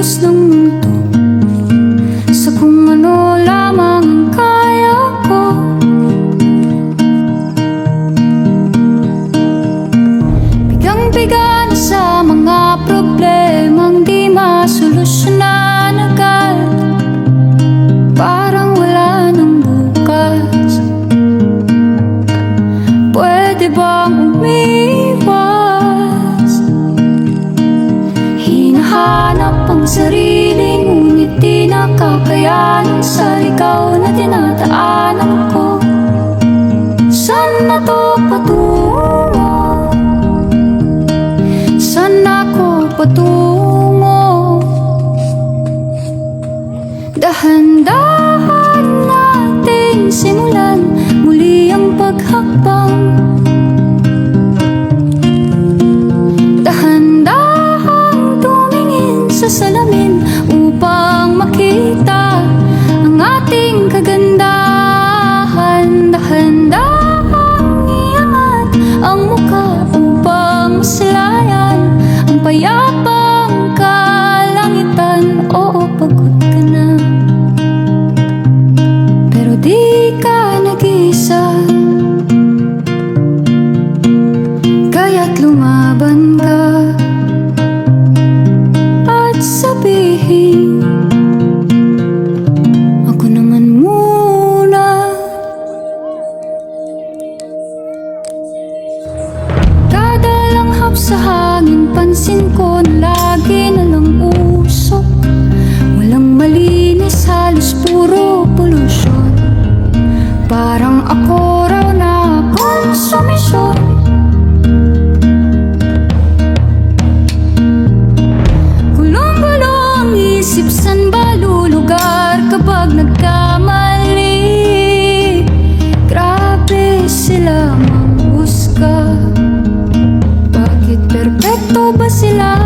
umikos ng mundo sa kung ano lamang ang kaya ko. Bigang-biga na sa mga problemang di masolusyonan agad, parang wala nang bukas. Pwede bang umiwas? Hinahanap ang sarili, ngunit di nakakayanan sa ligaw na dinadaanan ko. Saan na to patungo? Saan ako patungo? Dahan-dahan natin simulan muli ang paghakbang. Dahan-dahan tumingin sa salamin upang makita ang ating kagandahan. Dahan-dahan iangat ang mukha upang masilayan ang payapang kalangitan. Oo, pagod ka na, pero di ka nag-isa, kaya't lumaban ka at sabihin, ako naman muna. Kada langhap sa hangin, pansin ko na lagi na lang usok. Walang malinis, halos puro polusyon. Parang ako raw na konsumisyon. Gulong-gulo ang isip, san ba lulugar kapag nagkamali? Grabe sila manghusga, bakit perpekto ba sila?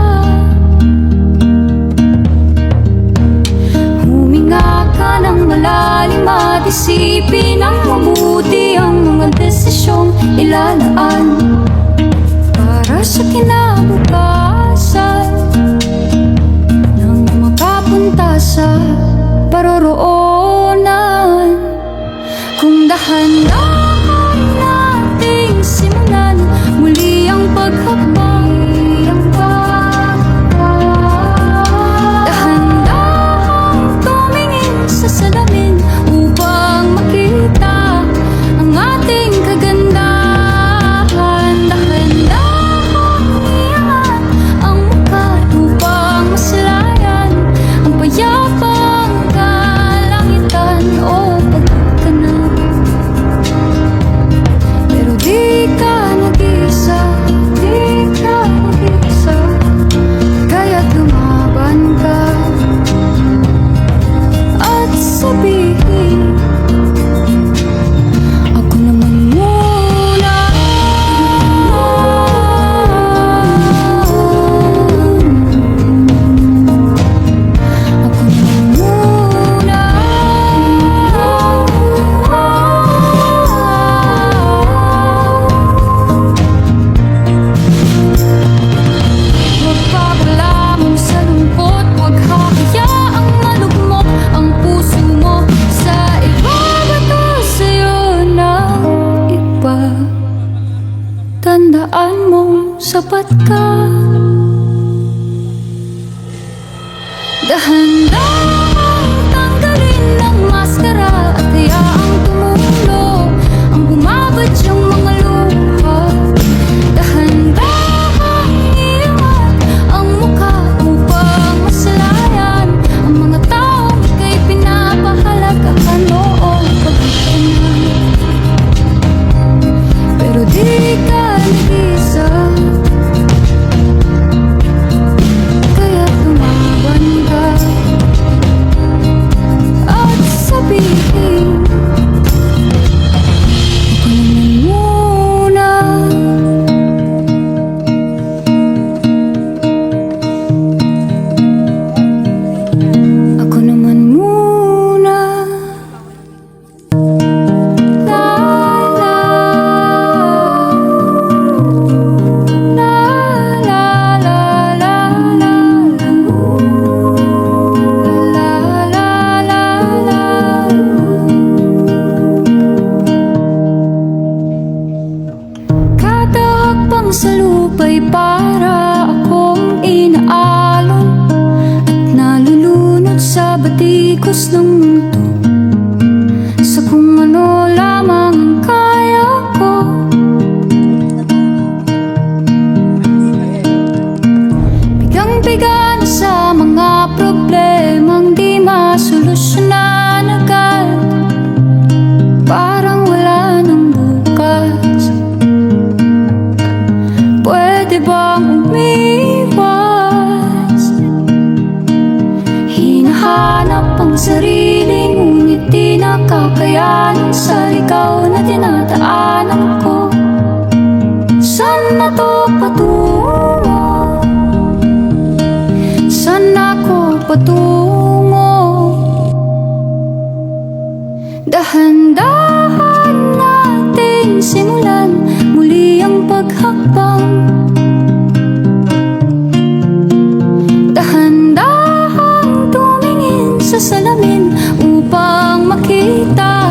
Huminga ka ng malalim at isipin ng mabuti ang mga desisyong ilalaan para sa kinabukasan, nang makapunta sa paroroonan. Kung dahan-dahan nating simulan muli ang paghakbang, dahan-dahan tumingin sa salamin upang makita ang ating kagandahan. Dahan-dahan iangat ang mukha upang masilayan ang payapang kalangitan. O pagod ka na, pero di ka nag-isa, di ka nag-isa, kaya't lumaban ka at sabihin, ako naman muna. Ako naman muna. Huwag papalamon sa lungkot, huwag hahayaang malugmok ang puso mo sa iba. Bato sa'yo ng iba, tandaan mong sapat ka. Dahan-dahan tanggalin ang maskara at hayaang tumulo ang bumabadyang mga luha. Dahan-dahan iangat ang mukha upang masilayan ang mga taong ika'y pinapahalagahan. Oo, pagod ka na, pero di ka nag-isa, kilos ng mundo sa kung ano lamang ang kaya ko. Bigang-biga na sa mga problemang di masolusyonan agad, parang wala nang bukas. Pwede bang umiwas? Hinahanap ang sarili, ngunit di nakakayanan sa ligaw na dinadaanan ko. Saan na to patungo? Saan ako patungo? Dahan-dahan natin simulan muli ang paghakbang. Dahan-dahan tumingin sa salamin upang makita